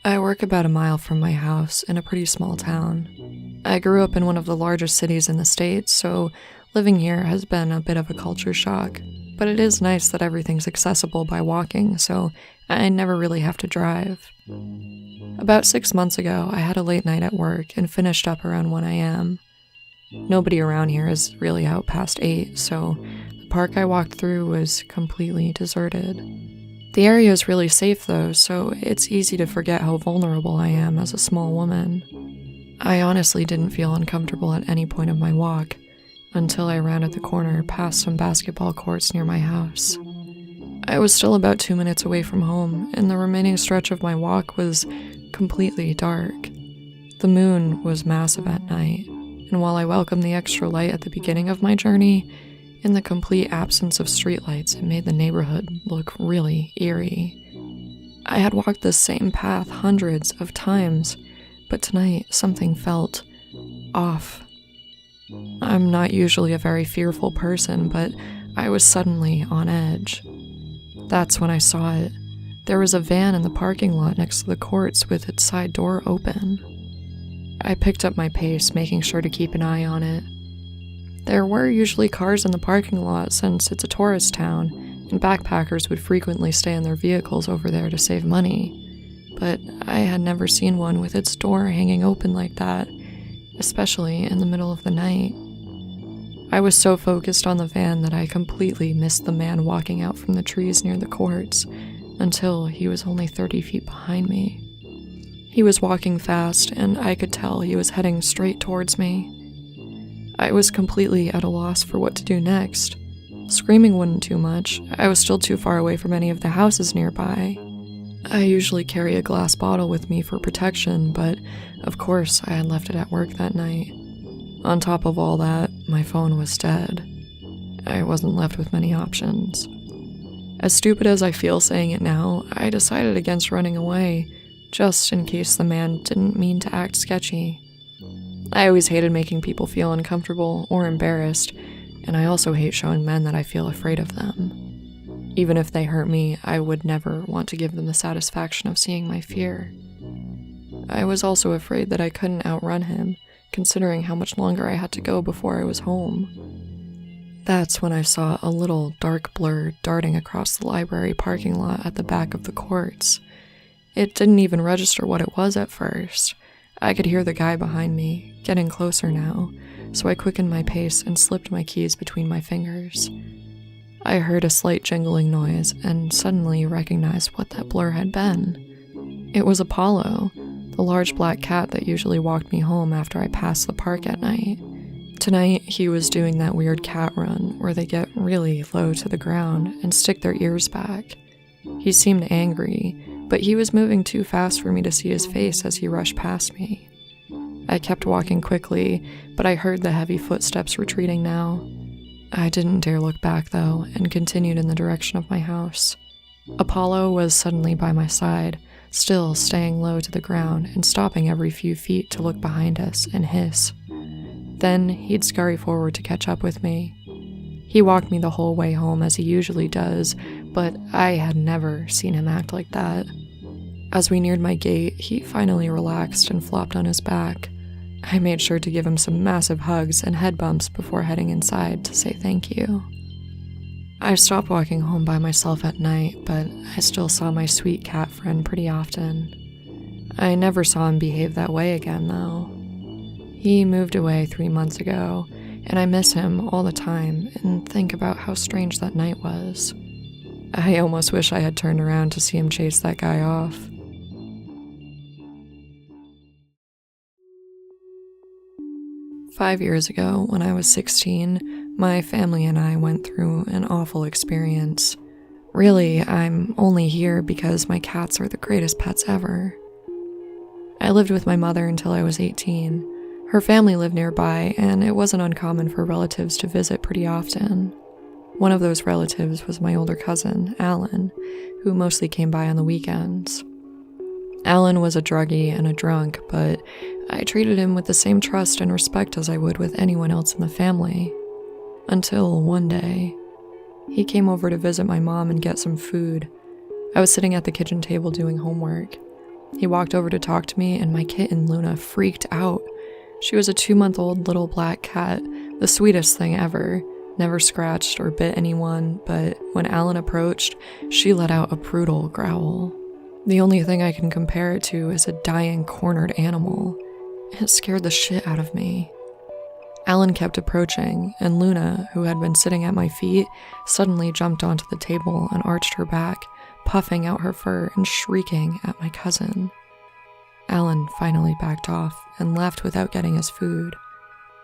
I work about a mile from my house in a pretty small town. I grew up in one of the largest cities in the States, so living here has been a bit of a culture shock. But it is nice that everything's accessible by walking, so I never really have to drive. About 6 months ago, I had a late night at work and finished up around 1 a.m. Nobody around here is really out past 8, so the park I walked through was completely deserted. The area is really safe though, so it's easy to forget how vulnerable I am as a small woman. I honestly didn't feel uncomfortable at any point of my walk, until I rounded the corner past some basketball courts near my house. I was still about 2 minutes away from home, and the remaining stretch of my walk was completely dark. The moon was massive at night, and while I welcomed the extra light at the beginning of my journey, in the complete absence of streetlights, it made the neighborhood look really eerie. I had walked this same path hundreds of times, but tonight something felt off. I'm not usually a very fearful person, but I was suddenly on edge. That's when I saw it. There was a van in the parking lot next to the courts with its side door open. I picked up my pace, making sure to keep an eye on it. There were usually cars in the parking lot since it's a tourist town, and backpackers would frequently stay in their vehicles over there to save money. But I had never seen one with its door hanging open like that, especially in the middle of the night. I was so focused on the van that I completely missed the man walking out from the trees near the courts, until he was only 30 feet behind me. He was walking fast, and I could tell he was heading straight towards me. I was completely at a loss for what to do next. Screaming wouldn't do much. I was still too far away from any of the houses nearby. I usually carry a glass bottle with me for protection, but of course I had left it at work that night. On top of all that, my phone was dead. I wasn't left with many options. As stupid as I feel saying it now, I decided against running away, just in case the man didn't mean to act sketchy. I always hated making people feel uncomfortable or embarrassed, and I also hate showing men that I feel afraid of them. Even if they hurt me, I would never want to give them the satisfaction of seeing my fear. I was also afraid that I couldn't outrun him, considering how much longer I had to go before I was home. That's when I saw a little dark blur darting across the library parking lot at the back of the courts. It didn't even register what it was at first. I could hear the guy behind me, getting closer now, so I quickened my pace and slipped my keys between my fingers. I heard a slight jingling noise and suddenly recognized what that blur had been. It was Apollo, the large black cat that usually walked me home after I passed the park at night. Tonight, he was doing that weird cat run where they get really low to the ground and stick their ears back. He seemed angry, but he was moving too fast for me to see his face as he rushed past me. I kept walking quickly, but I heard the heavy footsteps retreating now. I didn't dare look back though, and continued in the direction of my house. Apollo was suddenly by my side, still staying low to the ground and stopping every few feet to look behind us and hiss. Then he'd scurry forward to catch up with me. He walked me the whole way home as he usually does, but I had never seen him act like that. As we neared my gate, he finally relaxed and flopped on his back. I made sure to give him some massive hugs and head bumps before heading inside to say thank you. I stopped walking home by myself at night, but I still saw my sweet cat friend pretty often. I never saw him behave that way again, though. He moved away 3 months ago, and I miss him all the time and think about how strange that night was. I almost wish I had turned around to see him chase that guy off. "5 years ago, when I was 16, my family and I went through an awful experience. Really, I'm only here because my cats are the greatest pets ever. I lived with my mother until I was 18. Her family lived nearby, and it wasn't uncommon for relatives to visit pretty often. One of those relatives was my older cousin, Alan, who mostly came by on the weekends. Alan was a druggie and a drunk, but I treated him with the same trust and respect as I would with anyone else in the family. Until one day, he came over to visit my mom and get some food. I was sitting at the kitchen table doing homework. He walked over to talk to me, and my kitten, Luna, freaked out. She was a 2-month-old little black cat, the sweetest thing ever. Never scratched or bit anyone, but when Alan approached, she let out a brutal growl. The only thing I can compare it to is a dying, cornered animal. It scared the shit out of me. Alan kept approaching, and Luna, who had been sitting at my feet, suddenly jumped onto the table and arched her back, puffing out her fur and shrieking at my cousin. Alan finally backed off and left without getting his food.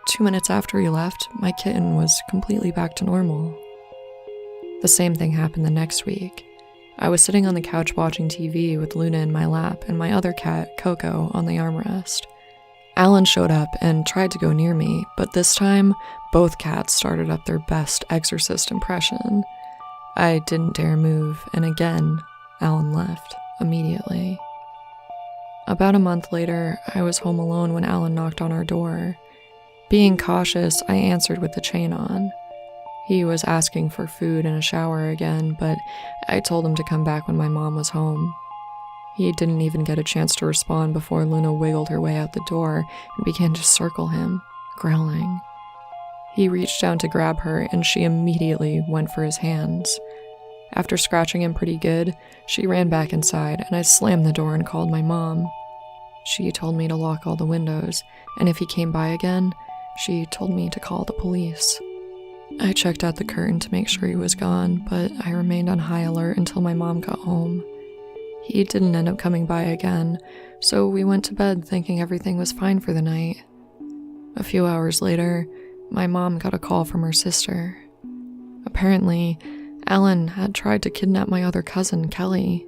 2 minutes after he left, my kitten was completely back to normal. The same thing happened the next week. I was sitting on the couch watching TV with Luna in my lap and my other cat, Coco, on the armrest. Alan showed up and tried to go near me, but this time, both cats started up their best exorcist impression. I didn't dare move, and again, Alan left immediately. About a month later, I was home alone when Alan knocked on our door. Being cautious, I answered with the chain on. He was asking for food and a shower again, but I told him to come back when my mom was home. He didn't even get a chance to respond before Luna wiggled her way out the door and began to circle him, growling. He reached down to grab her, and she immediately went for his hands. After scratching him pretty good, she ran back inside, and I slammed the door and called my mom. She told me to lock all the windows, and if he came by again, she told me to call the police. I checked out the curtain to make sure he was gone, but I remained on high alert until my mom got home. He didn't end up coming by again, so we went to bed thinking everything was fine for the night. A few hours later, my mom got a call from her sister. Apparently, Alan had tried to kidnap my other cousin, Kelly.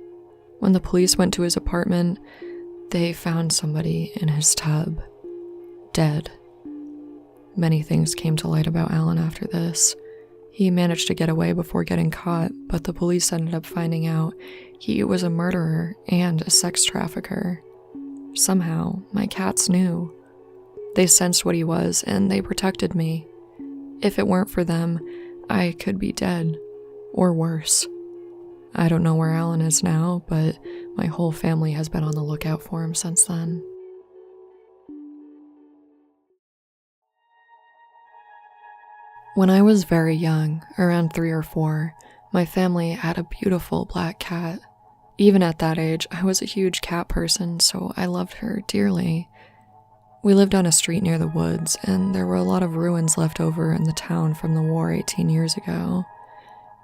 When the police went to his apartment, they found somebody in his tub, dead. Many things came to light about Alan after this. He managed to get away before getting caught, but the police ended up finding out he was a murderer and a sex trafficker. Somehow, my cats knew. They sensed what he was, and they protected me. If it weren't for them, I could be dead, or worse. I don't know where Alan is now, but my whole family has been on the lookout for him since then. When I was very young, around 3 or 4, my family had a beautiful black cat. Even at that age, I was a huge cat person, so I loved her dearly. We lived on a street near the woods, and there were a lot of ruins left over in the town from the war 18 years ago.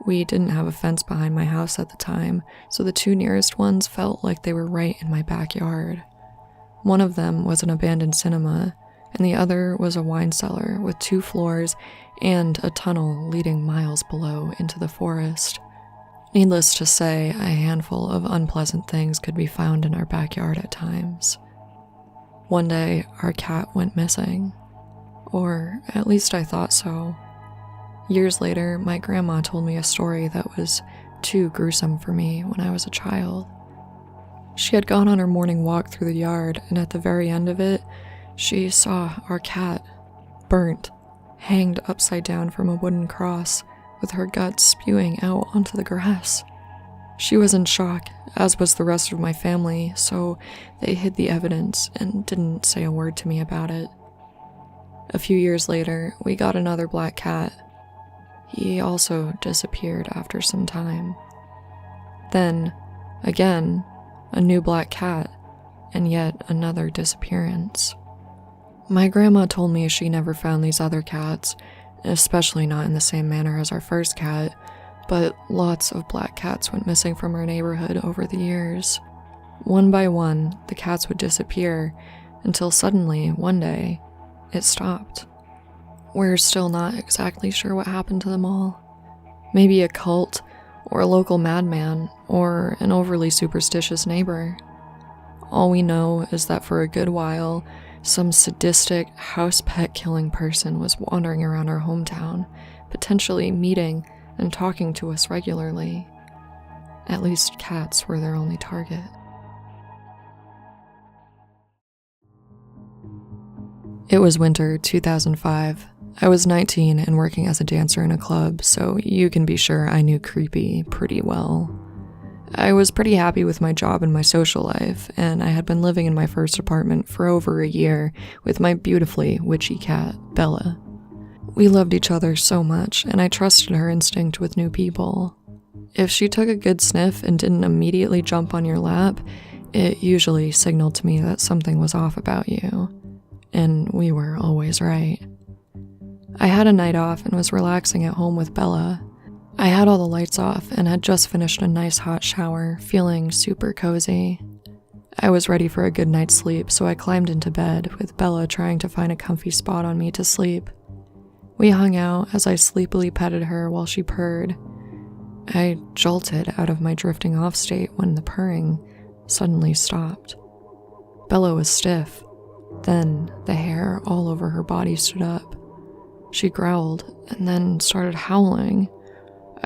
We didn't have a fence behind my house at the time, so the 2 nearest ones felt like they were right in my backyard. One of them was an abandoned cinema, and the other was a wine cellar with 2 floors and a tunnel leading miles below into the forest. Needless to say, a handful of unpleasant things could be found in our backyard at times. One day, our cat went missing. Or at least I thought so. Years later, my grandma told me a story that was too gruesome for me when I was a child. She had gone on her morning walk through the yard, and at the very end of it, she saw our cat, burnt, hanged upside down from a wooden cross, with her guts spewing out onto the grass. She was in shock, as was the rest of my family, so they hid the evidence and didn't say a word to me about it. A few years later, we got another black cat. He also disappeared after some time. Then, again, a new black cat, and yet another disappearance. My grandma told me she never found these other cats, especially not in the same manner as our first cat, but lots of black cats went missing from our neighborhood over the years. One by one, the cats would disappear, until suddenly, one day, it stopped. We're still not exactly sure what happened to them all. Maybe a cult, or a local madman, or an overly superstitious neighbor. All we know is that for a good while, some sadistic, house pet killing person was wandering around our hometown, potentially meeting and talking to us regularly. At least cats were their only target. It was winter 2005. I was 19 and working as a dancer in a club, so you can be sure I knew creepy pretty well. I was pretty happy with my job and my social life, and I had been living in my first apartment for over a year with my beautifully witchy cat, Bella. We loved each other so much, and I trusted her instinct with new people. If she took a good sniff and didn't immediately jump on your lap, it usually signaled to me that something was off about you. And we were always right. I had a night off and was relaxing at home with Bella. I had all the lights off and had just finished a nice hot shower, feeling super cozy. I was ready for a good night's sleep, so I climbed into bed, with Bella trying to find a comfy spot on me to sleep. We hung out as I sleepily petted her while she purred. I jolted out of my drifting off state when the purring suddenly stopped. Bella was stiff. Then the hair all over her body stood up. She growled and then started howling.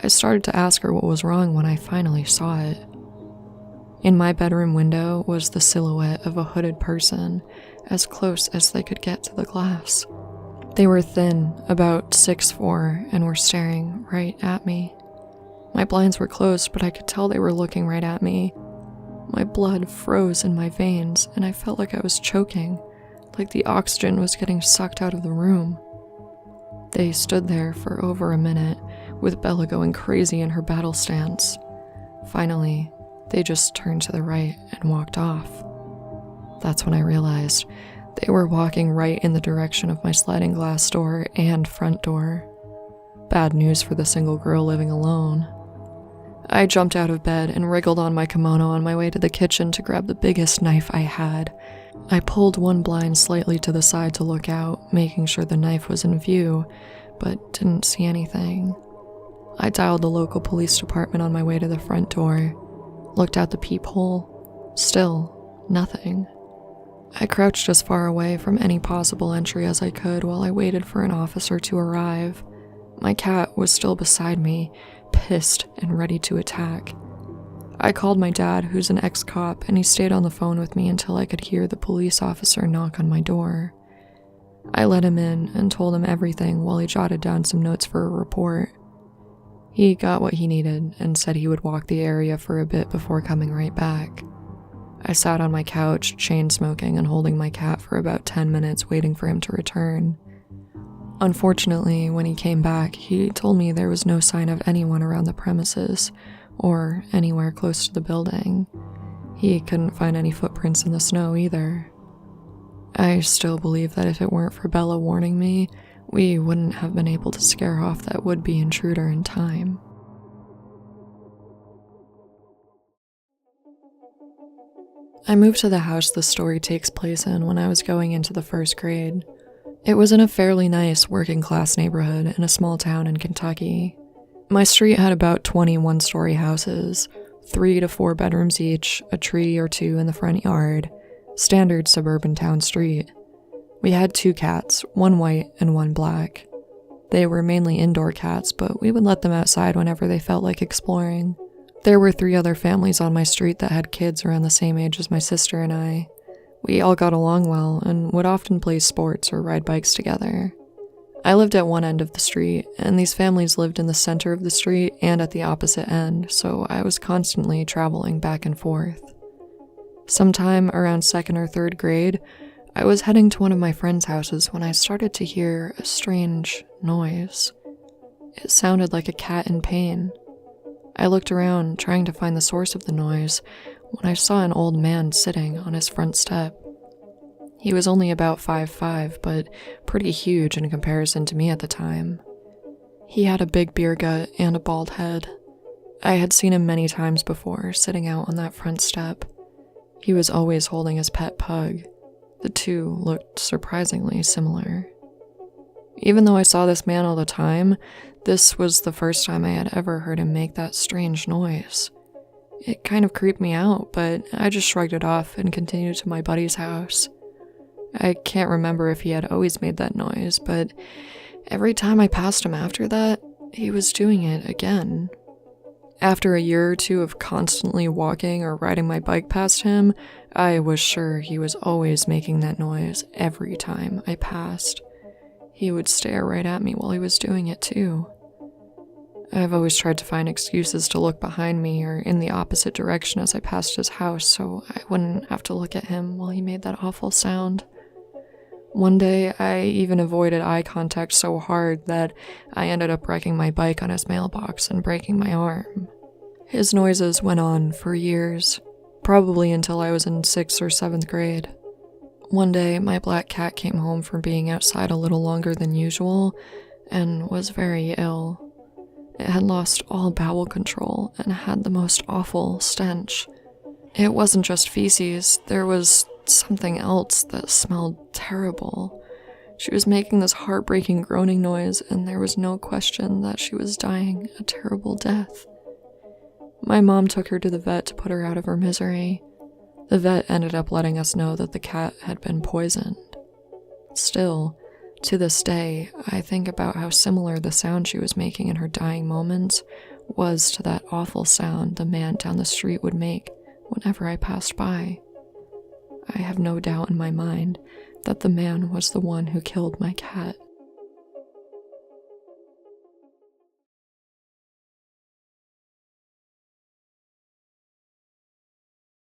I started to ask her what was wrong when I finally saw it. In my bedroom window was the silhouette of a hooded person, as close as they could get to the glass. They were thin, about 6'4", and were staring right at me. My blinds were closed, but I could tell they were looking right at me. My blood froze in my veins, and I felt like I was choking, like the oxygen was getting sucked out of the room. They stood there for over a minute, with Bella going crazy in her battle stance. Finally, they just turned to the right and walked off. That's when I realized they were walking right in the direction of my sliding glass door and front door. Bad news for the single girl living alone. I jumped out of bed and wriggled on my kimono on my way to the kitchen to grab the biggest knife I had. I pulled one blind slightly to the side to look out, making sure the knife was in view, but didn't see anything. I dialed the local police department on my way to the front door, looked out the peephole. Still, nothing. I crouched as far away from any possible entry as I could while I waited for an officer to arrive. My cat was still beside me, pissed and ready to attack. I called my dad, who's an ex-cop, and he stayed on the phone with me until I could hear the police officer knock on my door. I let him in and told him everything while he jotted down some notes for a report. He got what he needed and said he would walk the area for a bit before coming right back. I sat on my couch, chain smoking and holding my cat for about 10 minutes waiting for him to return. Unfortunately, when he came back, he told me there was no sign of anyone around the premises, or anywhere close to the building. He couldn't find any footprints in the snow either. I still believe that if it weren't for Bella warning me, we wouldn't have been able to scare off that would-be intruder in time. I moved to the house the story takes place in when I was going into the first grade. It was in a fairly nice working-class neighborhood in a small town in Kentucky. My street had about 20 one-story houses, 3 to 4 bedrooms each, a tree or two in the front yard. Standard suburban town street. We had 2 cats, one white and one black. They were mainly indoor cats, but we would let them outside whenever they felt like exploring. There were 3 other families on my street that had kids around the same age as my sister and I. We all got along well and would often play sports or ride bikes together. I lived at one end of the street, and these families lived in the center of the street and at the opposite end, so I was constantly traveling back and forth. Sometime around 2nd or 3rd grade, I was heading to one of my friends' houses when I started to hear a strange noise. It sounded like a cat in pain. I looked around, trying to find the source of the noise, when I saw an old man sitting on his front step. He was only about 5'5", but pretty huge in comparison to me at the time. He had a big beer gut and a bald head. I had seen him many times before, sitting out on that front step. He was always holding his pet pug. The two looked surprisingly similar. Even though I saw this man all the time, this was the first time I had ever heard him make that strange noise. It kind of creeped me out, but I just shrugged it off and continued to my buddy's house. I can't remember if he had always made that noise, but every time I passed him after that, he was doing it again. After a year or two of constantly walking or riding my bike past him, I was sure he was always making that noise every time I passed. He would stare right at me while he was doing it too. I've always tried to find excuses to look behind me or in the opposite direction as I passed his house so I wouldn't have to look at him while he made that awful sound. One day, I even avoided eye contact so hard that I ended up wrecking my bike on his mailbox and breaking my arm. His noises went on for years, probably until I was in 6th or 7th grade. One day, my black cat came home from being outside a little longer than usual and was very ill. It had lost all bowel control and had the most awful stench. It wasn't just feces, there was something else that smelled terrible. She was making this heartbreaking groaning noise, and there was no question that she was dying a terrible death. My mom took her to the vet to put her out of her misery. The vet ended up letting us know that the cat had been poisoned. Still, to this day, I think about how similar the sound she was making in her dying moments was to that awful sound the man down the street would make whenever I passed by. I have no doubt in my mind that the man was the one who killed my cat.